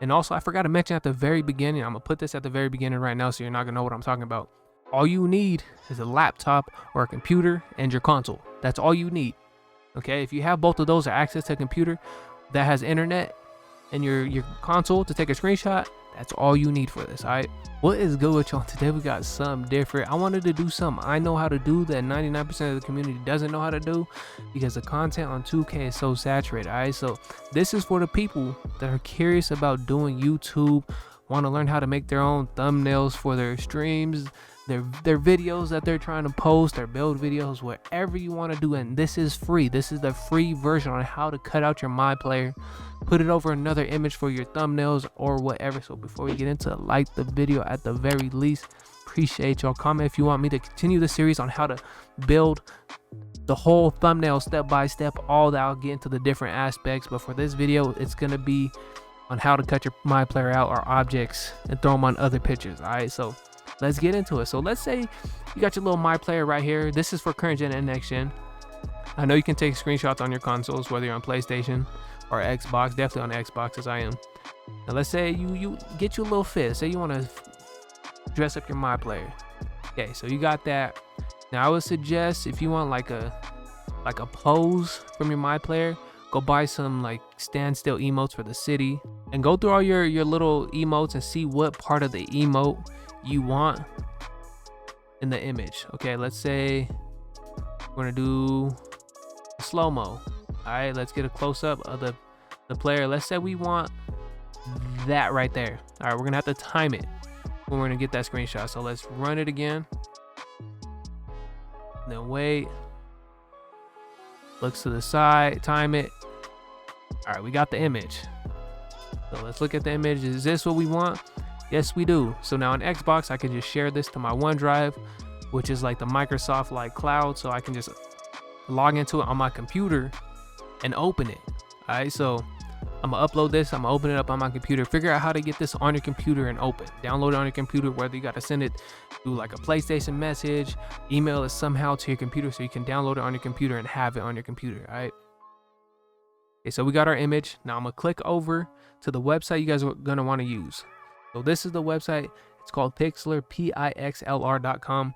And also, I forgot to mention at the very beginning, I'm gonna put this at the very beginning right now so you're not gonna know what I'm talking about. All you need is a laptop or a computer and your console. That's all you need. Okay, if you have both of those or access to a computer that has internet and your console to take a screenshot, that's all you need for this. All right, what is good with y'all today? We got something different. I wanted to do something I know how to do that 99% of the community doesn't know how to do, because the content on 2K is so saturated. All right, so this is for the people that are curious about doing YouTube, want to learn how to make their own thumbnails for their streams, their videos that they're trying to post, their build videos, whatever you want to do. And this is free. This is the free version on how to cut out your MyPlayer, put it over another image for your thumbnails or whatever. So before we get into it, like the video at the very least. Appreciate y'all. Comment if you want me to continue the series on how to build the whole thumbnail step by step, all that. I'll get into the different aspects, but for this video it's gonna be on how to cut your MyPlayer out or objects and throw them on other pictures. All right, so let's get into it. So let's say you got your little MyPlayer right here. This is for current gen and next gen. I know you can take screenshots on your consoles, whether you're on PlayStation or Xbox. Definitely on Xbox, as I am. Now let's say you get you a little fit. Say you want to dress up your MyPlayer. Okay, so you got that. Now I would suggest, if you want like a pose from your MyPlayer, go buy some like standstill emotes for the city and go through all your little emotes and see what part of the emote you want in the image. Okay, let's say we're gonna do slow-mo. All right, let's get a close-up of the player. Let's say we want that right there. All right, we're gonna have to time it when we're gonna get that screenshot. So let's run it again, then wait, looks to the side, time it. All right, we got the image. So let's look at the image. Is this what we want? Yes, we do. So now on Xbox, I can just share this to my OneDrive, which is like the Microsoft like cloud. So I can just log into it on my computer and open it. All right, so I'm gonna upload this. I'm gonna open it up on my computer. Figure out how to get this on your computer and open. Download it on your computer, whether you gotta send it through like a PlayStation message, email it somehow to your computer so you can download it on your computer and have it on your computer. All right. Okay, so we got our image. Now I'm gonna click over to the website you guys are gonna want to use. So this is the website. It's called Pixlr, Pixlr.com.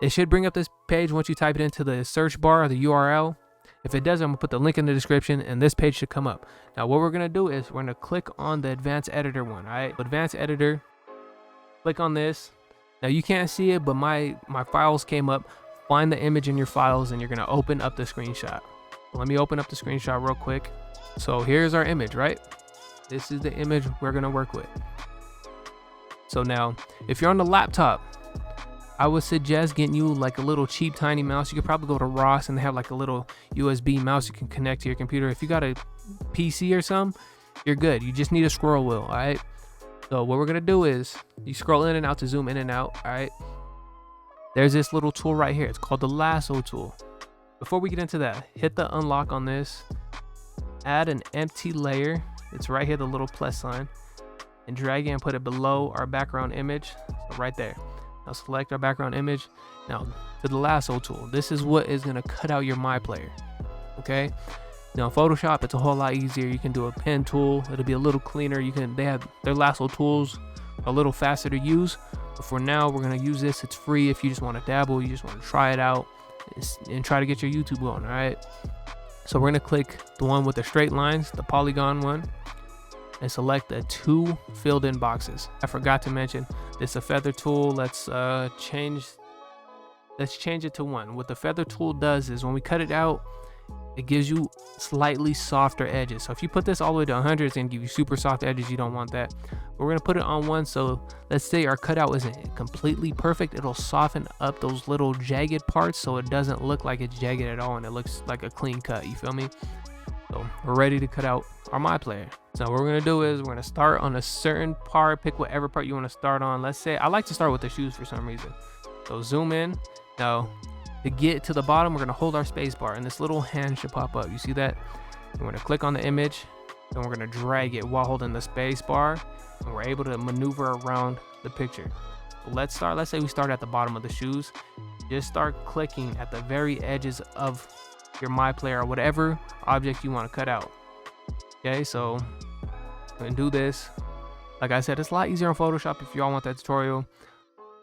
It should bring up this page once you type it into the search bar or the URL. If it does, I'm gonna put the link in the description and this page should come up. Now what we're gonna do is we're gonna click on the advanced editor one. All right, advanced editor, click on this. Now you can't see it, but my files came up. Find the image in your files and you're gonna open up the screenshot. Let me open up the screenshot real quick. So here's our image, right? This is the image we're gonna work with. So now, if you're on the laptop, I would suggest getting you like a little cheap tiny mouse. You could probably go to Ross and they have like a little USB mouse you can connect to your computer. If you got a PC or something, you're good. You just need a scroll wheel, all right? So what we're gonna do is you scroll in and out to zoom in and out, all right? There's this little tool right here. It's called the lasso tool. Before we get into that, hit the unlock on this, add an empty layer. It's right here, the little plus sign, and drag it and put it below our background image. So right there. Now select our background image. Now to the lasso tool. This is what is gonna cut out your MyPlayer. Okay. Now Photoshop, it's a whole lot easier. You can do a pen tool. It'll be a little cleaner. They have their lasso tools a little faster to use. But for now, we're gonna use this. It's free if you just want to dabble. You just want to try it out and try to get your YouTube going. All right. So we're gonna click the one with the straight lines, the polygon one, and select the 2 filled in boxes. I forgot to mention this, a feather tool. Let's change it to 1. What the feather tool does is when we cut it out, it gives you slightly softer edges. So if you put this all the way to 100, it's gonna give you super soft edges. You don't want that. But we're gonna put it on 1. So let's say our cutout isn't completely perfect. It'll soften up those little jagged parts so it doesn't look like it's jagged at all and it looks like a clean cut. You feel me? So we're ready to cut out our MyPlayer. So what we're gonna do is we're gonna start on a certain part. Pick whatever part you want to start on. Let's say I like to start with the shoes for some reason. So zoom in. Now to get to the bottom, we're gonna hold our space bar and this little hand should pop up. You see that? And we're gonna click on the image and we're gonna drag it while holding the space bar, and we're able to maneuver around the picture. So let's say we start at the bottom of the shoes. Just start clicking at the very edges of your MyPlayer or whatever object you want to cut out. Okay, so and do this. Like I said, it's a lot easier on Photoshop if y'all want that tutorial,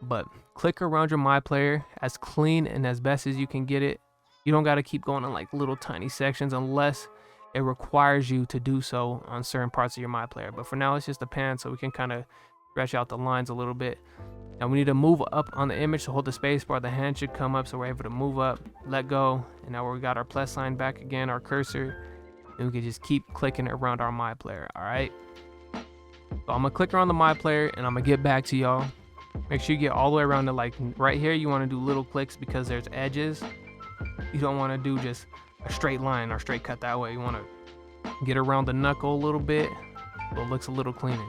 but click around your MyPlayer as clean and as best as you can get it. You don't got to keep going in like little tiny sections unless it requires you to do so on certain parts of your MyPlayer. But for now, it's just a pan, so we can kind of stretch out the lines a little bit. Now we need to move up on the image, so hold the space bar. The hand should come up, so we're able to move up, let go, and now we got our plus sign back again, our cursor, and we can just keep clicking around our MyPlayer. All right. So I'm gonna click around the MyPlayer, and I'm gonna get back to y'all. Make sure you get all the way around to like right here. You want to do little clicks because there's edges. You don't want to do just a straight line or straight cut that way. You want to get around the knuckle a little bit so it looks a little cleaner.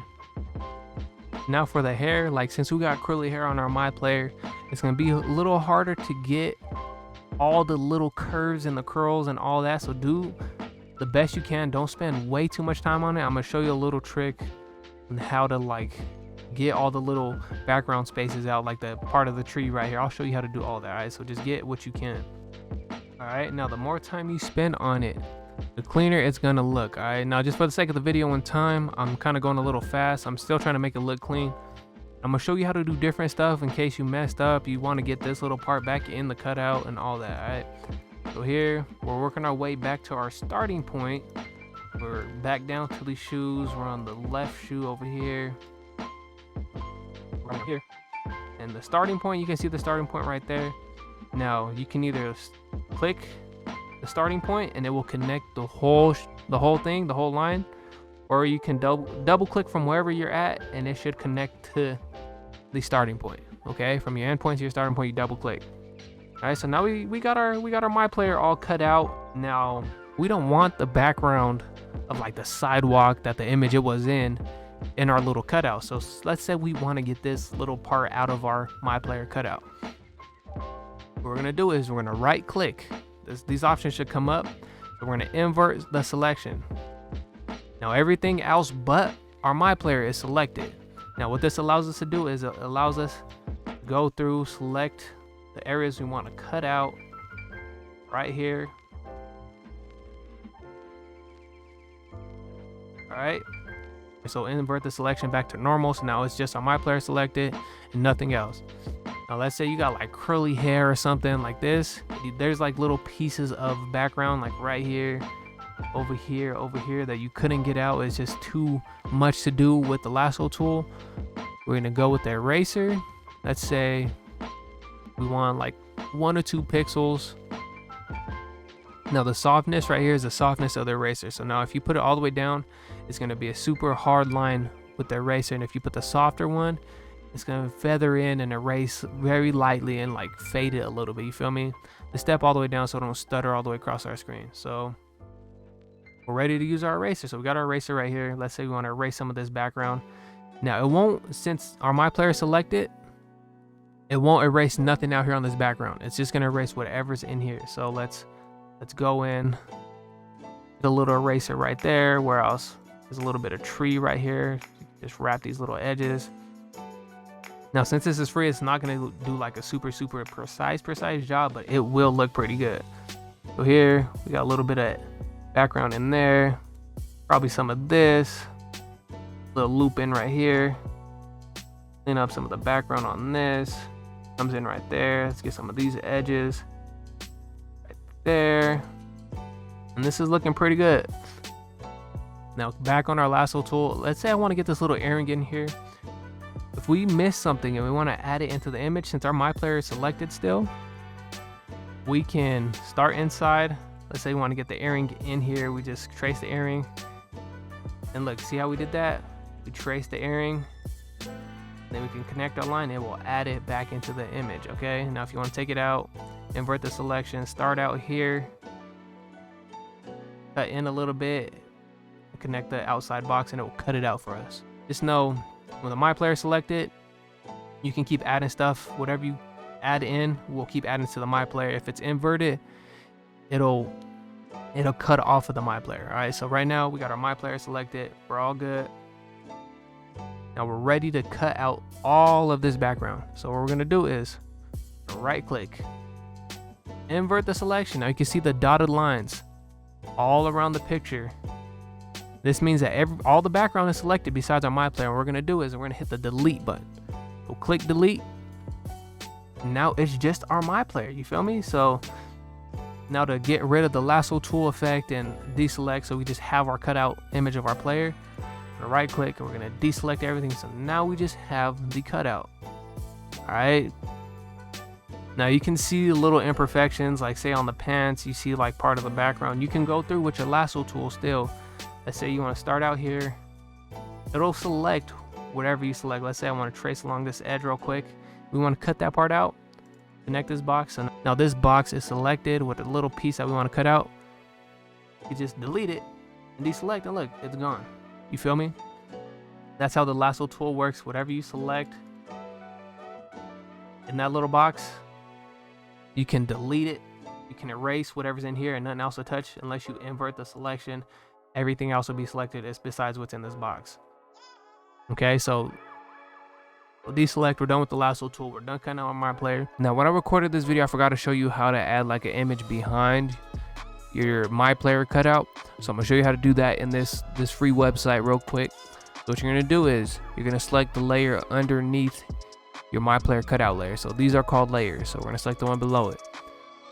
Now for the hair, like since we got curly hair on our MyPlayer, it's gonna be a little harder to get all the little curves and the curls and all that. So do the best you can. Don't spend way too much time on it. I'm gonna show you a little trick on how to like get all the little background spaces out, like the part of the tree right here. I'll show you how to do all that. All right, so just get what you can. All right, now the more time you spend on it, the cleaner it's gonna look. All right, now just for the sake of the video and time, I'm kind of going a little fast. I'm still trying to make it look clean. I'm gonna show you how to do different stuff in case you messed up. You want to get this little part back in the cutout and all that. All right, so here we're working our way back to our starting point. We're back down to these shoes. We're on the left shoe over here. Right here, and the starting point, you can see the starting point right there. Now you can either click the starting point and it will connect the whole thing, the whole line, or you can double click from wherever you're at and it should connect to the starting point. Okay, from your endpoint to your starting point, you double click. All right, so now we got our MyPlayer all cut out. Now we don't want the background of like the sidewalk that the image it was in our little cutout. So let's say we want to get this little part out of our MyPlayer cutout. What we're gonna do is we're gonna right click. These options should come up. So we're gonna invert the selection. Now everything else but our MyPlayer is selected. Now what this allows us to do is it allows us to go through, select the areas we want to cut out right here. All right. So invert the selection back to normal. So now it's just our MyPlayer selected and nothing else. Now let's say you got like curly hair or something like this. There's like little pieces of background like right here, over here that you couldn't get out. It's just too much to do with the lasso tool. We're gonna go with the eraser. Let's say we want like 1 or 2 pixels. Now the softness right here is the softness of the eraser. So now if you put it all the way down, it's gonna be a super hard line with the eraser. And if you put the softer one, it's gonna feather in and erase very lightly and like fade it a little bit, you feel me? The step all the way down so it don't stutter all the way across our screen. So we're ready to use our eraser. So we got our eraser right here. Let's say we wanna erase some of this background. Now it won't, since our MyPlayer selected, it won't erase nothing out here on this background. It's just gonna erase whatever's in here. So let's go in, the little eraser right there. Where else? There's a little bit of tree right here. Just wrap these little edges. Now, since this is free, it's not gonna do like a super precise job, but it will look pretty good. So here, we got a little bit of background in there. Probably some of this. Little loop in right here. Clean up some of the background on this. Comes in right there. Let's get some of these edges. Right there. And this is looking pretty good. Now back on our lasso tool, let's say I want to get this little earring in here. If we miss something and we want to add it into the image, since our MyPlayer is selected still, we can start inside. Let's say we want to get the earring in here. We just trace the earring. And look, see how we did that? We trace the earring. Then we can connect our line and we'll add it back into the image, okay? Now if you want to take it out, invert the selection, start out here, cut in a little bit, connect the outside box and it will cut it out for us. Just know when the MyPlayer selected, you can keep adding stuff. Whatever you add in, we'll keep adding to the MyPlayer. If it's inverted, it'll cut off of the MyPlayer. All right, so right now we got our MyPlayer selected. We're all good. Now we're ready to cut out all of this background. So what we're gonna do is right click, invert the selection. Now you can see the dotted lines all around the picture. This means that all the background is selected besides our MyPlayer. What we're gonna do is we're gonna hit the delete button. We'll click delete. Now it's just our MyPlayer, you feel me? So now to get rid of the lasso tool effect and deselect, so we just have our cutout image of our player, we're gonna right click and we're gonna deselect everything. So now we just have the cutout. All right. Now you can see little imperfections, like say on the pants, you see like part of the background. You can go through with your lasso tool still. Let's say you want to start out here. It'll select whatever you select. Let's say I want to trace along this edge real quick. We want to cut that part out, connect this box. And now this box is selected with a little piece that we want to cut out. You just delete it and deselect, and look, it's gone. You feel me? That's how the lasso tool works. Whatever you select in that little box, you can delete it. You can erase whatever's in here and nothing else will touch unless you invert the selection. Everything else will be selected besides what's in this box. Okay, so we'll deselect. We're done with the lasso tool. We're done cutting out on MyPlayer. Now, when I recorded this video, I forgot to show you how to add like an image behind your MyPlayer cutout. So I'm gonna show you how to do that in this free website real quick. So what you're gonna do is you're gonna select the layer underneath your MyPlayer cutout layer. So these are called layers. So we're gonna select the one below it.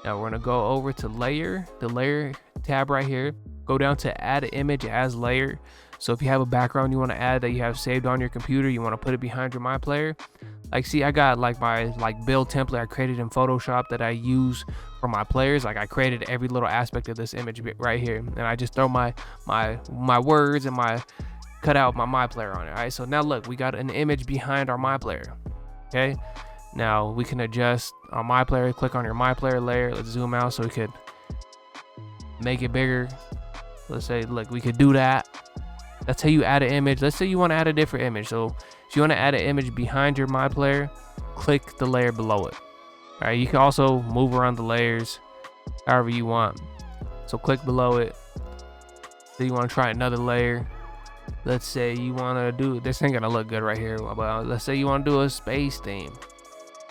Now we're gonna go over to layer, the layer tab right here. Go down to add image as layer. So if you have a background you want to add that you have saved on your computer, you want to put it behind your MyPlayer. Like, see, I got like my build template I created in Photoshop that I use for my players. Like, I created every little aspect of this image right here, and I just throw my words and my cut out my MyPlayer on it. All right, so now look, we got an image behind our MyPlayer. Okay, now we can adjust our MyPlayer. Click on your MyPlayer layer. Let's zoom out so we could make it bigger. Let's say, look, we could do that. That's how you add an image. Let's say you want to add a different image. So if you want to add an image behind your MyPlayer, click the layer below it. All right, you can also move around the layers however you want. So click below it. So you want to try another layer. Let's say you want to do, this ain't gonna look good right here, but let's say you want to do a space theme.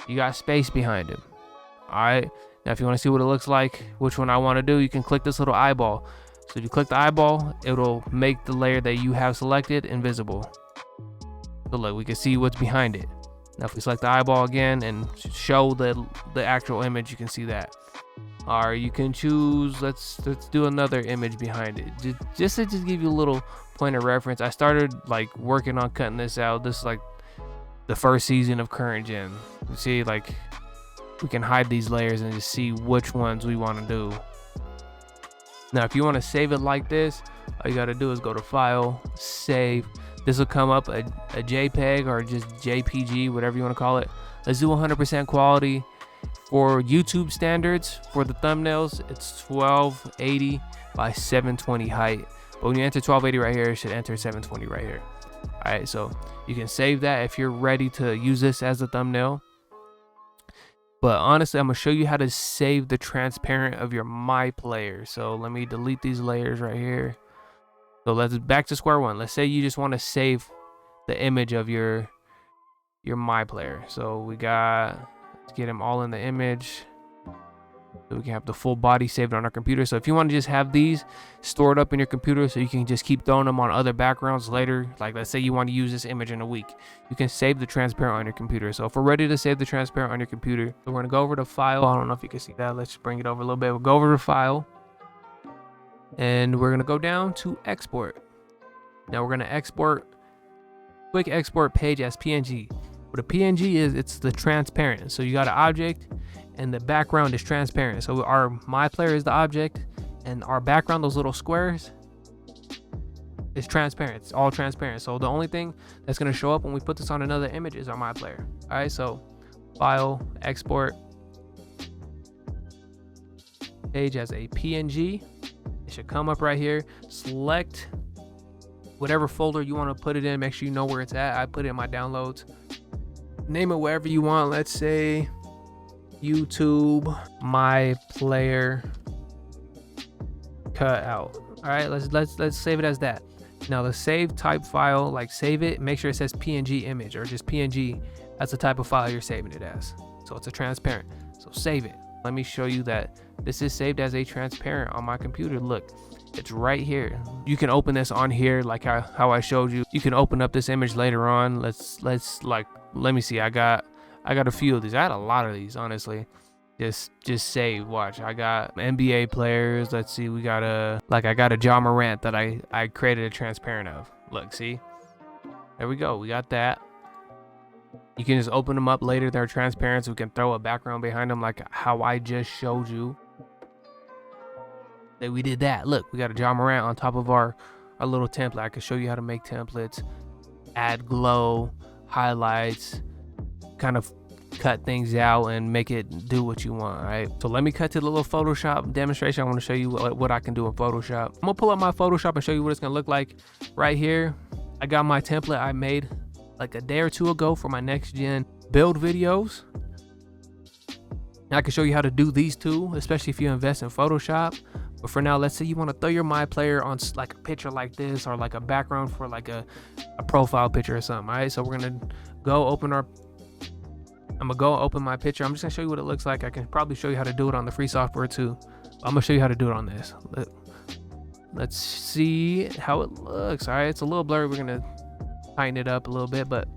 You got space behind it. All right, now if you want to see what it looks like, which one I want to do, you can click this little eyeball. So if you click the eyeball, it'll make the layer that you have selected invisible. So look, we can see what's behind it. Now if we select the eyeball again and show the actual image, you can see that. Or you can choose, let's do another image behind it. Just to give you a little point of reference, I started like working on cutting this out. This is like the first season of current gen. You see, like, we can hide these layers and just see which ones we want to do. Now, if you want to save it like this, all you got to do is go to File, Save. This will come up a JPEG or just JPG, whatever you want to call it. Let's do 100% quality. For YouTube standards, for the thumbnails, it's 1280 by 720 height. But when you enter 1280 right here, it should enter 720 right here. All right, so you can save that if you're ready to use this as a thumbnail. But honestly, I'm gonna show you how to save the transparent of your MyPlayer. So let me delete these layers right here. So let's back to square one. Let's say you just want to save the image of your MyPlayer. So we got, let's get them all in the image. So we can have the full body saved on our computer. So if you want to just have these stored up in your computer so you can just keep throwing them on other backgrounds later, like let's say you want to use this image in a week, you can save the transparent on your computer. So if we're ready to save the transparent on your computer, so we're going to go over to File. I don't know if you can see that. Let's bring it over a little bit. We'll go over to File and we're going to go down to Export. Now we're going to export, quick export page as PNG. What a PNG is, it's the transparent. So you got an object and the background is transparent. So our MyPlayer is the object and our background, those little squares, is transparent. It's all transparent. So the only thing that's going to show up when we put this on another image is our MyPlayer. All right, so File, Export, page as a PNG. It should come up right here. Select whatever folder you want to put it in. Make sure you know where it's at. I put it in my downloads. Name it wherever you want. Let's say YouTube MyPlayer cutout. All right, let's save it as that. Now the save type file, like save it, make sure it says PNG image or just PNG. That's the type of file you're saving it as. So it's a transparent. So save it. Let me show you that this is saved as a transparent on my computer. Look, It's right here. You can open this on here like how I showed you. You can open up this image later on. Let me see. I got a few of these. I had a lot of these, honestly. Just save. Watch. I got NBA players. Let's see. We got I got a Ja Morant that I created a transparent of. Look, see? There we go. We got that. You can just open them up later. They're transparent, so we can throw a background behind them like how I just showed you. That we did that. Look, we got a Ja Morant on top of our little template. I can show you how to make templates, add glow, highlights, kind of cut things out and make it do what you want. All right, so let me cut to the little Photoshop demonstration. I want to show you what I can do in Photoshop. I'm gonna pull up my Photoshop and show you what it's gonna look like. Right here, I got my template I made like a day or two ago for my next gen build videos. And I can show you how to do these too, especially if you invest in Photoshop. But for now, let's say you want to throw your MyPLAYER on like a picture like this, or like a background for like a profile picture or something. All right, so we're gonna go open I'm gonna go open my picture. I'm just gonna show you what it looks like. I can probably show you how to do it on the free software too. I'm gonna show you how to do it on this. Let's see how it looks. All right, it's a little blurry. We're gonna tighten it up a little bit, but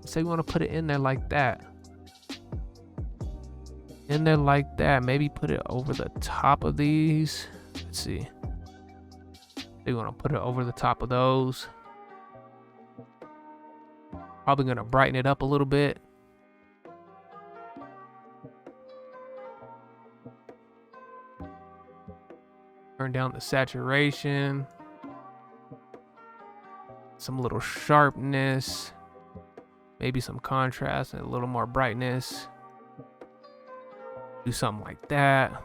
say we want to put it in there like that. Maybe put it over the top of these. Let's see. We want to put it over the top of those. Probably gonna brighten it up a little bit. Turn down the saturation. Some little sharpness. Maybe some contrast and a little more brightness. Do something like that.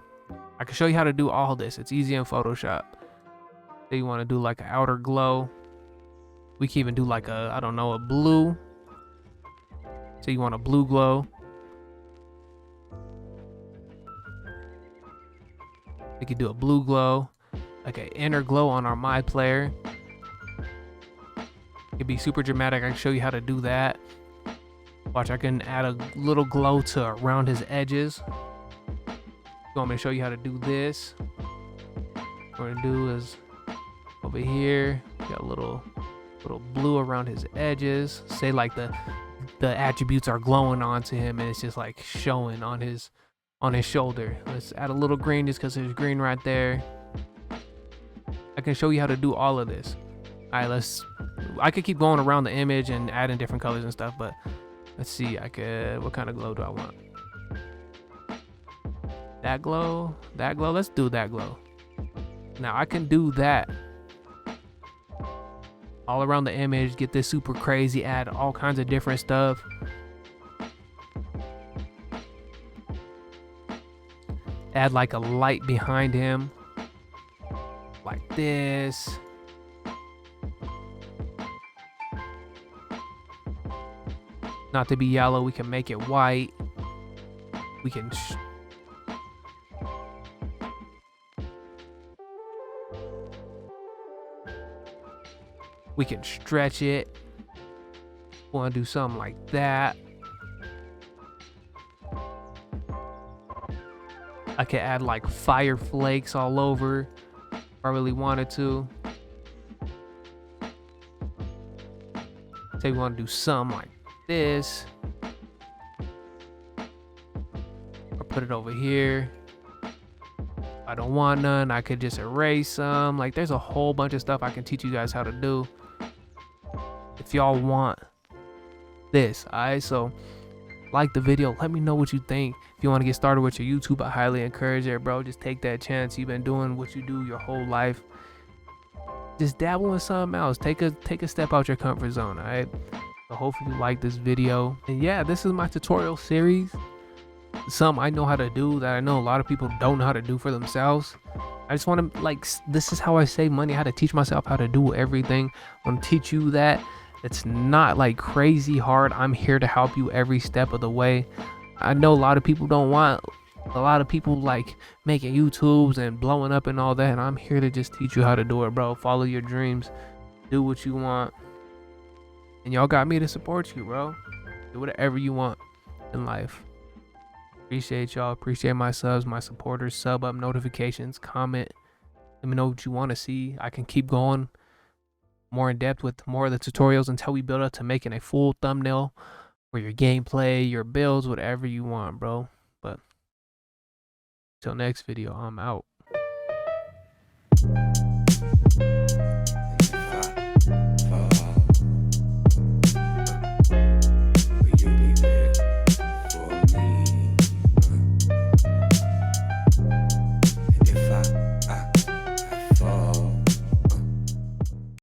I can show you how to do all this. It's easy in Photoshop. Say you want to do like an outer glow. We can even do like I don't know, a blue. Say you want a blue glow. We could do a blue glow, like an inner glow on our MyPLAYER. It could be super dramatic. I can show you how to do that. Watch, I can add a little glow to around his edges. You want me to show you how to do this? What we're gonna do is over here, got a little blue around his edges. Say like the attributes are glowing onto him and it's just like showing on his shoulder. Let's add a little green just because there's green right there. I can show you how to do all of this. All right, I could keep going around the image and adding different colors and stuff, but let's see. What kind of glow do I want? That glow, let's do that glow. Now I can do that all around the image, get this super crazy, add all kinds of different stuff. Add like a light behind him, like this. Not to be yellow, we can make it white. We can stretch it. Want to do something like that. I could add like fire flakes all over if I really wanted to. Say we want to do something like this. Or put it over here. If I don't want none, I could just erase some. Like there's a whole bunch of stuff I can teach you guys how to do. If y'all want this, alright? So like the video, let me know what you think. If you want to get started with your YouTube, I highly encourage it, bro. Just take that chance. You've been doing what you do your whole life. Just dabble in something else. Take a step out your comfort zone, alright? So hopefully you like this video. And yeah, this is my tutorial series. Something I know how to do that I know a lot of people don't know how to do for themselves. I just want to, like, this is how I save money, how to teach myself how to do everything. I want to teach you that. It's not like crazy hard. I'm here to help you every step of the way. I know a lot of people don't want, a lot of people like making YouTubes and blowing up and all that, and I'm here to just teach you how to do it, bro. Follow your dreams, do what you want, and y'all got me to support you, bro. Do whatever you want in life. Appreciate y'all. Appreciate my subs, my supporters. Sub up, notifications, comment, Let me know what you want to see. I can keep going more in depth with more of the tutorials until we build up to making a full thumbnail for your gameplay, your builds, whatever you want, bro. But till next video, I'm out.